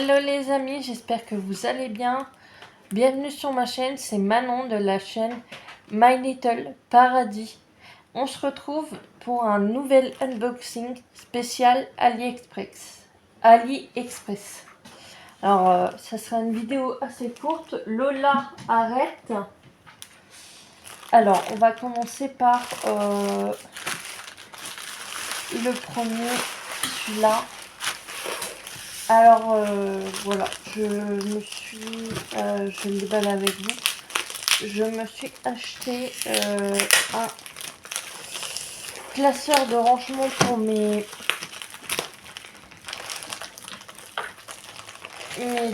Hello les amis, j'espère que vous allez bien. Bienvenue sur ma chaîne, c'est Manon de la chaîne My Little Paradis. On se retrouve pour un nouvel unboxing spécial AliExpress. Alors, ça sera une vidéo assez courte. Lola arrête. Alors, on va commencer par le premier, celui-là. Alors voilà, je le déballe avec vous. Je me suis acheté un classeur de rangement pour mes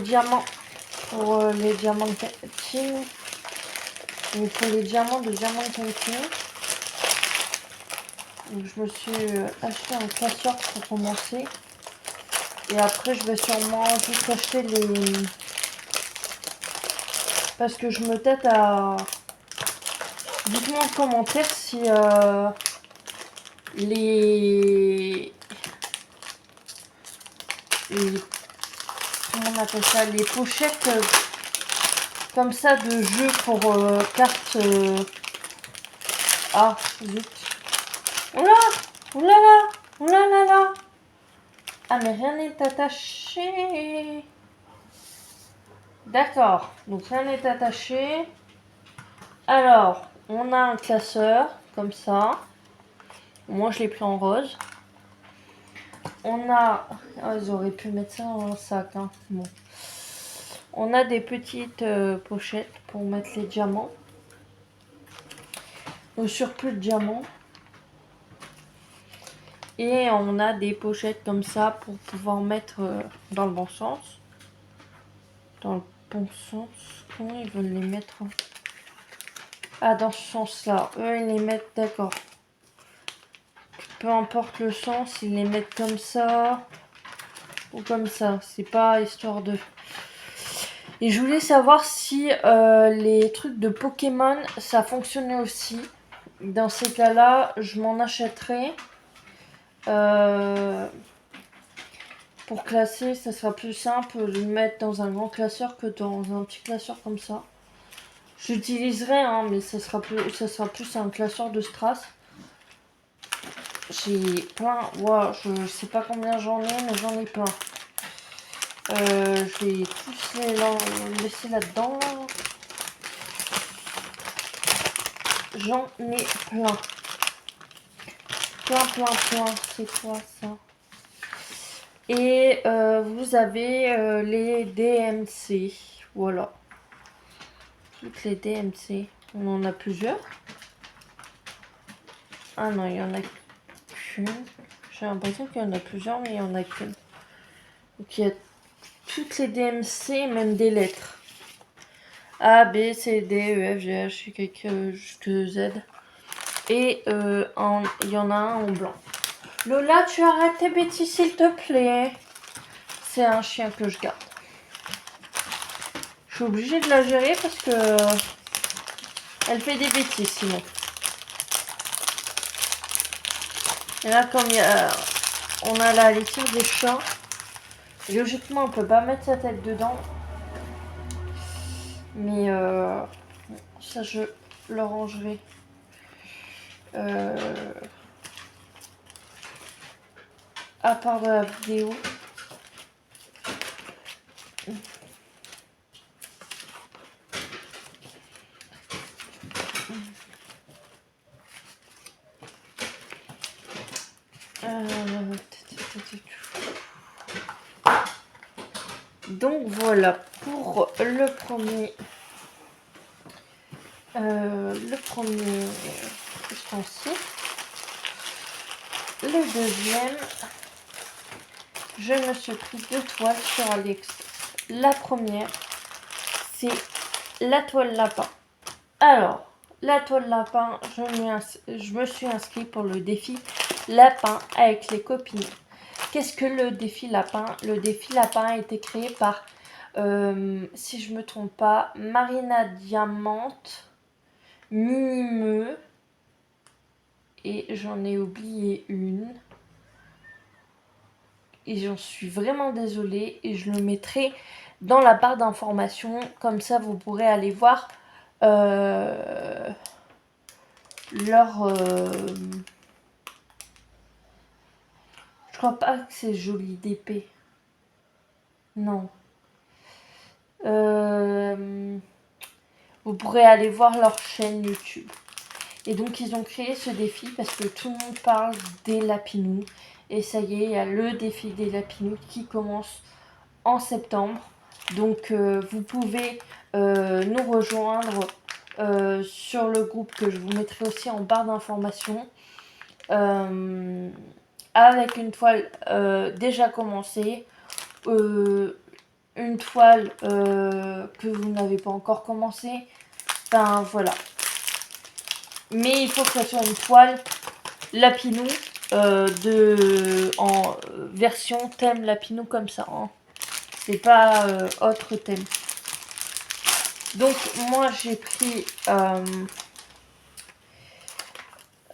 diamants, pour les diamants de team, ou pour les diamants de Diamant Hunting. Donc je me suis acheté un classeur pour commencer. Et après, je vais sûrement juste acheter les... Parce que je me tâte à... Dites-moi en commentaire si les... Comment on appelle ça? Les pochettes comme ça de jeux pour cartes... Ah, zut. Oula! Oulala! Oulala! Ah, mais rien n'est attaché. D'accord, donc rien n'est attaché. Alors, on a un classeur, comme ça. Moi, je l'ai pris en rose. On a... Ah, ils auraient pu mettre ça dans un sac, hein. Bon. On a des petites pochettes pour mettre les diamants. Au surplus de diamants. Et on a des pochettes comme ça pour pouvoir mettre dans le bon sens. Dans le bon sens. Comment ils veulent les mettre? Ah, dans ce sens-là. Eux, ils les mettent, d'accord. Peu importe le sens, ils les mettent comme ça. Ou comme ça. C'est pas histoire de... Et je voulais savoir si les trucs de Pokémon, ça fonctionnait aussi. Dans ces cas-là, je m'en achèterai. Pour classer, ça sera plus simple de le mettre dans un grand classeur que dans un petit classeur comme ça. J'utiliserai, hein, mais ça sera plus un classeur de strass. J'ai plein. Wow, je sais pas combien j'en ai, mais j'en ai plein. Je vais tous les laisser là-dedans. J'en ai plein. Plein. C'est quoi ça? Et vous avez les DMC. Voilà. Toutes les DMC. On en a plusieurs. Ah non, il n'y en a qu'une. J'ai l'impression qu'il y en a plusieurs, mais il n'y en a qu'une. Donc il y a toutes les DMC, même des lettres. A, B, C, D, E, F, G, H, I, K, L, Z. Et il y en a un en blanc. Lola, tu arrêtes tes bêtises, s'il te plaît. C'est un chien que je garde. Je suis obligée de la gérer parce que elle fait des bêtises sinon. Et là, comme on a la litière des chats, logiquement, on peut pas mettre sa tête dedans. Mais ça, je le rangerai. À part de la vidéo. Donc voilà pour le premier ustensile. Le deuxième, je me suis pris 2 toiles sur AliExpress. La première, c'est la toile lapin. Alors, la toile lapin, je me suis inscrite pour le défi lapin avec les copines. Qu'est-ce que le défi lapin? Le défi lapin a été créé par, si je me trompe pas, Marina Diamante, Minimeux, et j'en ai oublié une. et j'en suis vraiment désolée et je le mettrai dans la barre d'informations, comme ça vous pourrez aller voir leur... Je crois pas que c'est Joli d'épée. Non. Vous pourrez aller voir leur chaîne YouTube. Et donc ils ont créé ce défi parce que tout le monde parle des lapinous. Et ça y est, il y a le défi des lapinous qui commence en septembre. Donc vous pouvez nous rejoindre sur le groupe que je vous mettrai aussi en barre d'informations. Avec une toile déjà commencée. Une toile que vous n'avez pas encore commencé. Enfin voilà. Mais il faut que ça soit une toile lapinou en version thème lapinou comme ça. Hein. C'est pas autre thème. Donc moi j'ai pris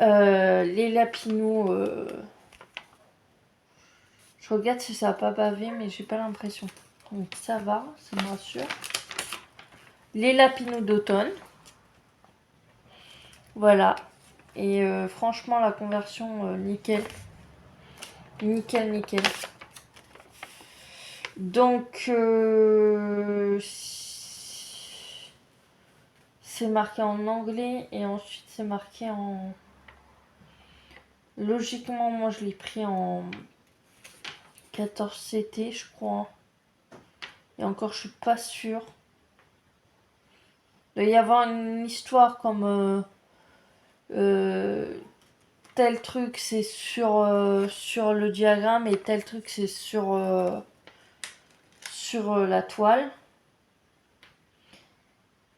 les lapinous. Je regarde si ça n'a pas bavé, mais j'ai pas l'impression. Donc ça va, ça me rassure. Les lapinous d'automne. Voilà. Et franchement, la conversion, nickel. Nickel, nickel. Donc, c'est marqué en anglais et ensuite c'est marqué en... Logiquement, moi je l'ai pris en 14CT, je crois. Et encore, je suis pas sûre. Il doit y avoir une histoire comme... tel truc c'est sur le diagramme et tel truc c'est sur la toile.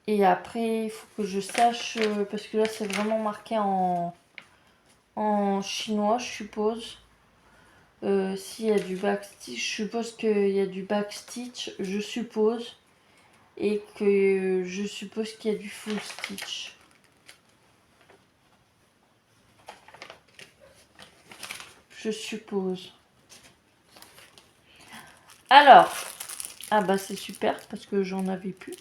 Et après il faut que je sache parce que là c'est vraiment marqué en chinois je suppose. S'il y a du backstitch, je suppose qu'il y a du backstitch, je suppose. Et que je suppose qu'il y a du full stitch. Je suppose. Alors, ah bah c'est super parce que j'en avais plus.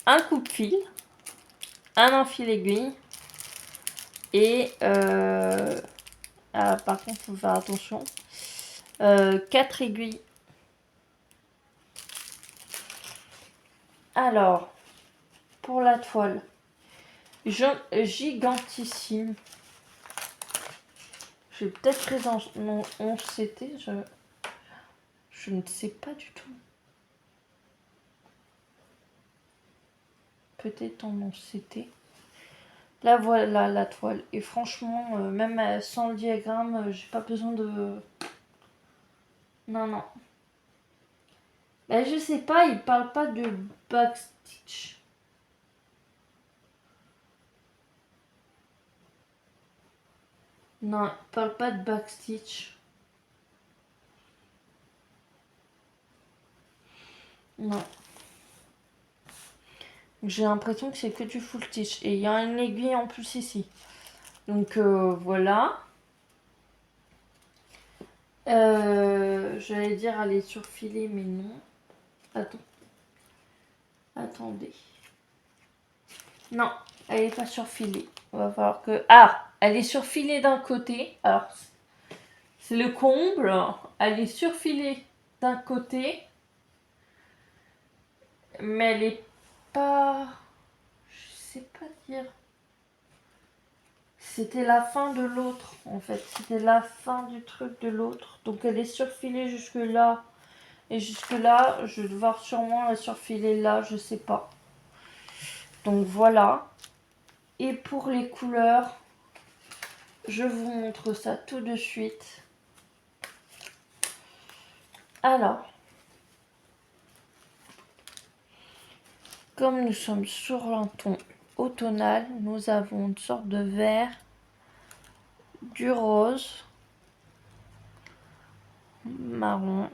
Un coupe-fil, un enfil aiguille et par contre il faut faire attention. 4 aiguilles. Alors, pour la toile, gigantissime. J'ai peut-être pris en 11CT, je ne sais pas du tout. Peut-être en 11CT. Là voilà la toile. Et franchement, même sans le diagramme, j'ai pas besoin de... Non, non. Ben, je sais pas, il parle pas de backstitch. Non, il parle pas de backstitch. Non. J'ai l'impression que c'est que du full stitch. Et il y a une aiguille en plus ici. Donc voilà. J'allais dire aller surfiler, mais non. Attendez. Non, elle est pas surfilée. On va falloir que... Ah, elle est surfilée d'un côté. Alors, c'est le comble. Elle est surfilée d'un côté. Mais elle est pas... Je sais pas dire. C'était la fin de l'autre, en fait. C'était la fin du truc de l'autre. Donc, elle est surfilée jusque là. Et jusque là, je vais devoir sûrement la surfiler là, je sais pas. Donc, voilà. Et pour les couleurs, je vous montre ça tout de suite. Alors, comme nous sommes sur un ton automnal, nous avons une sorte de vert, du rose, marron,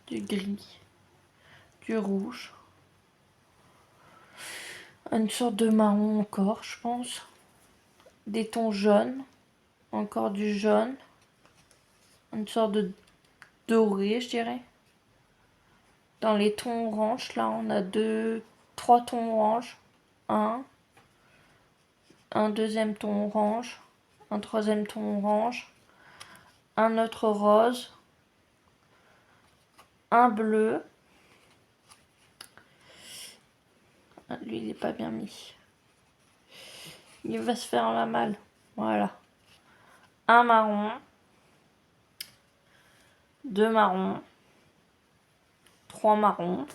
du gris, du rouge, une sorte de marron encore, je pense, des tons jaunes, encore du jaune, une sorte de doré, je dirais. Dans les tons orange, là, on a trois tons orange. Un deuxième ton orange, un troisième ton orange, un autre rose, un bleu. Ah, lui, il n'est pas bien mis. Il va se faire la malle. Voilà. Un marron, deux marrons, trois marrons,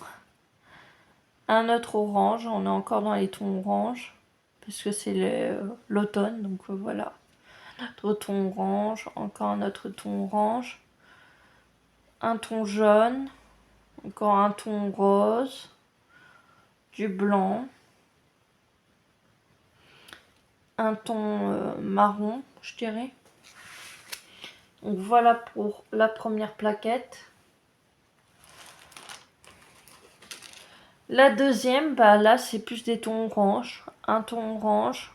un autre orange. On est encore dans les tons orange parce que c'est l'automne, donc voilà. Un autre ton orange, encore un autre ton orange, un ton jaune, encore un ton rose, du blanc, un ton marron, je dirais. Donc voilà pour la première plaquette. La deuxième, bah là c'est plus des tons orange. Un ton orange.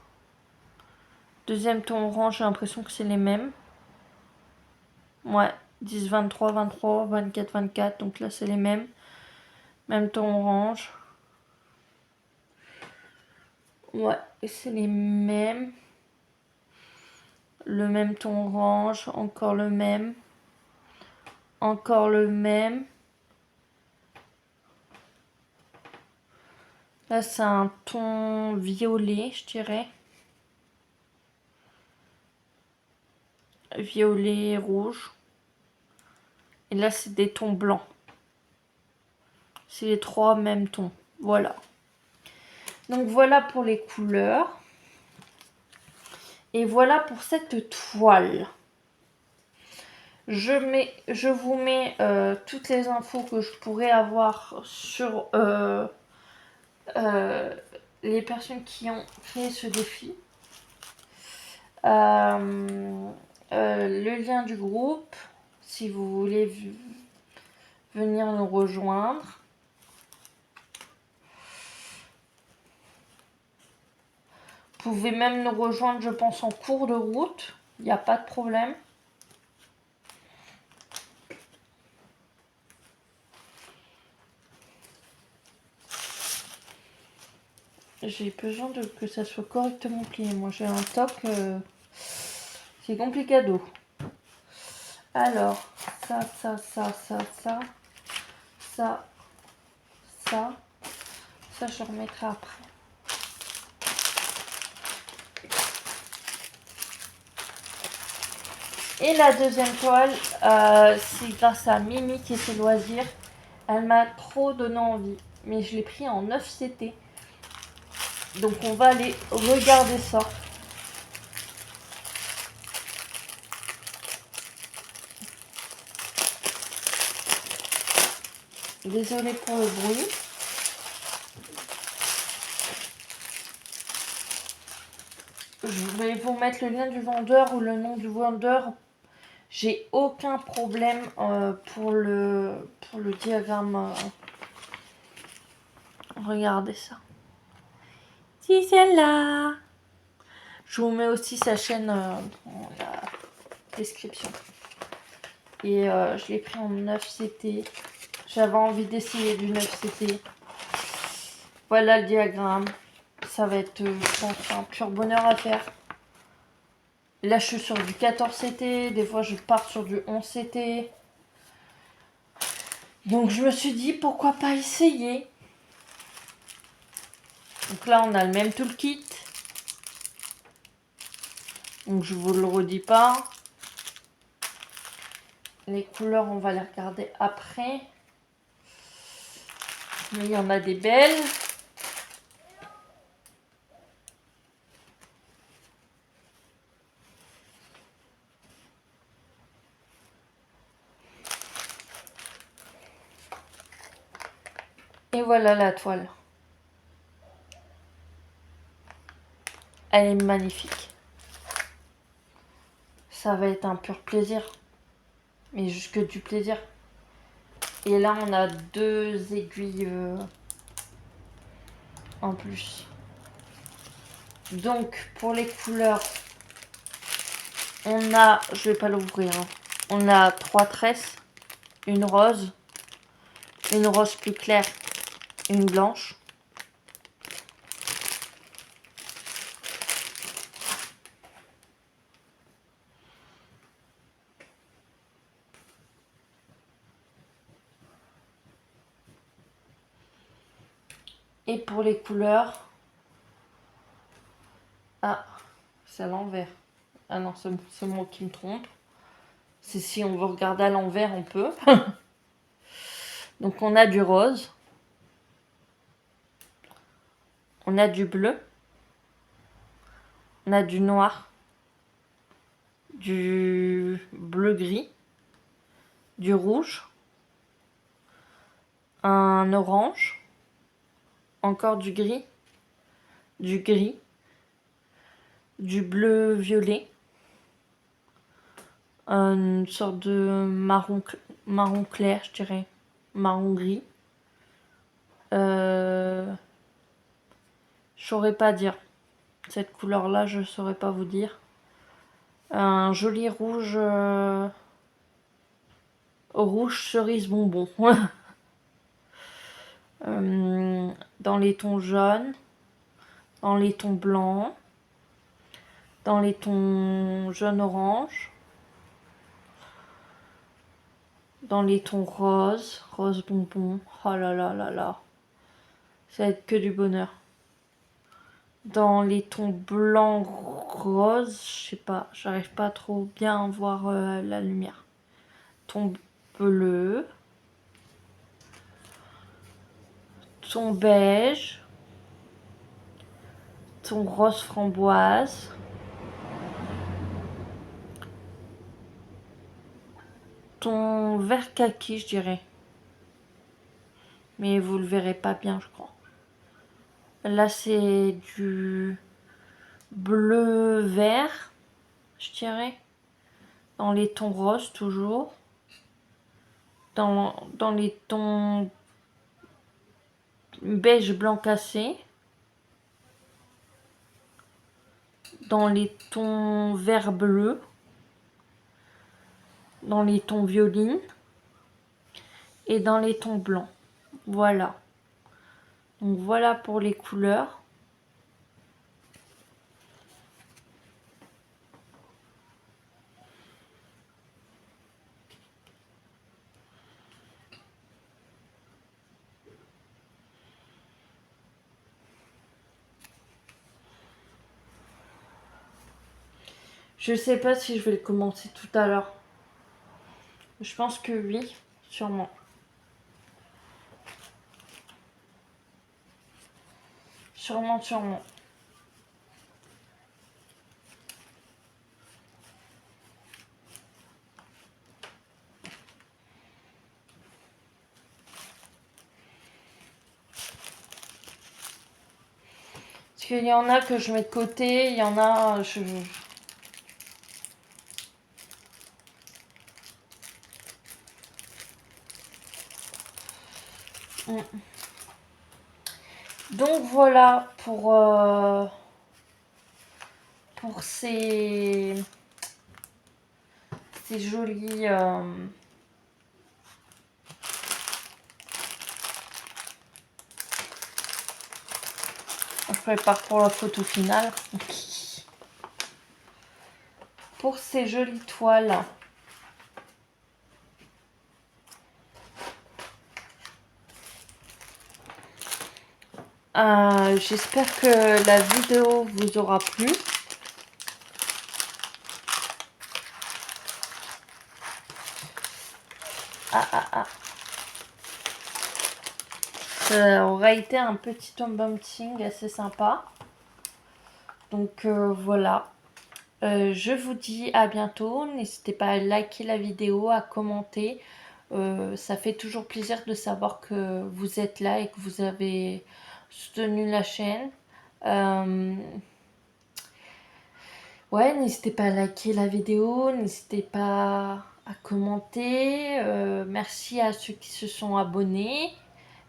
Deuxième ton orange, j'ai l'impression que c'est les mêmes. Ouais, 10, 23, 23, 24, 24. Donc là c'est les mêmes. Même ton orange. Ouais, et c'est les mêmes. Le même ton orange, encore le même. Encore le même. Là, c'est un ton violet, je dirais. Violet et rouge. Et là, c'est des tons blancs. C'est les trois mêmes tons. Voilà. Donc, voilà pour les couleurs. Et voilà pour cette toile. Je vous mets toutes les infos que je pourrais avoir sur les personnes qui ont créé ce défi. Le lien du groupe, si vous voulez venir nous rejoindre. Vous pouvez même nous rejoindre, je pense, en cours de route. Il n'y a pas de problème. J'ai besoin que ça soit correctement plié. Moi, j'ai un toc, c'est complicado. Alors, ça, je remettrai après. Et la deuxième toile, c'est grâce à Mimi qui fait loisir. Elle m'a trop donné envie. Mais je l'ai pris en 9 CT. Donc on va aller regarder ça. Désolée pour le bruit. Je vais vous mettre le lien du vendeur ou le nom du vendeur. J'ai aucun problème pour le diagramme. Regardez ça. Si celle-là. Je vous mets aussi sa chaîne dans la description. Et je l'ai pris en 9 CT. J'avais envie d'essayer du 9 CT. Voilà le diagramme. Ça va être, je pense, un pur bonheur à faire. Là, je suis sur du 14 CT. Des fois, je pars sur du 11 CT. Donc, je me suis dit, pourquoi pas essayer. Donc là, on a le même toolkit. Donc, je vous le redis pas. Les couleurs, on va les regarder après. Mais il y en a des belles. Et voilà la toile. Elle est magnifique. Ça va être un pur plaisir. Mais juste que du plaisir. Et là, on a 2 aiguilles en plus. Donc, pour les couleurs, on a... Je vais pas l'ouvrir. Hein. On a 3 tresses, une rose plus claire, une blanche. Et pour les couleurs, ah, c'est à l'envers. Ah non, c'est moi qui me trompe. C'est si on veut regarder à l'envers, on peut. Donc on a du rose, on a du bleu, on a du noir, du bleu-gris, du rouge, un orange, encore du gris, du bleu-violet, une sorte de marron clair, je dirais, marron gris. Je saurais pas dire. Cette couleur-là, je saurais pas vous dire. Un joli rouge, rouge cerise bonbon. Dans les tons jaunes, dans les tons blancs, dans les tons jaune-orange, dans les tons rose bonbon. Oh là là là là. Ça va être que du bonheur. Dans les tons blanc rose, je sais pas, j'arrive pas trop bien à voir la lumière. Ton bleu, ton beige, ton rose framboise, ton vert kaki, je dirais. Mais vous le verrez pas bien, je crois. Là, c'est du bleu vert, je dirais. Dans les tons roses, toujours. Dans les tons beige blanc cassé. Dans les tons vert bleu. Dans les tons violines. Et dans les tons blancs. Voilà. Donc voilà pour les couleurs. Je sais pas si je vais le commencer tout à l'heure. Je pense que oui, sûrement. Sûrement. Parce qu'il y en a que je mets de côté, il y en a... Donc voilà pour ces jolis... On prépare pour la photo finale. Pour ces jolies toiles. J'espère que la vidéo vous aura plu. Ça aura été un petit unboxing assez sympa. Donc voilà. Je vous dis à bientôt. N'hésitez pas à liker la vidéo, à commenter. Ça fait toujours plaisir de savoir que vous êtes là et que vous avez soutenu la chaîne. Ouais, n'hésitez pas à liker la vidéo, n'hésitez pas à commenter. Merci à ceux qui se sont abonnés.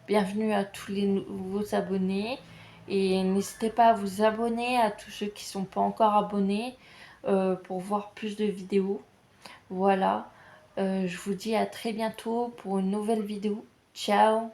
Bienvenue à tous les nouveaux abonnés. Et n'hésitez pas à vous abonner à tous ceux qui ne sont pas encore abonnés pour voir plus de vidéos. Voilà. Je vous dis à très bientôt pour une nouvelle vidéo. Ciao!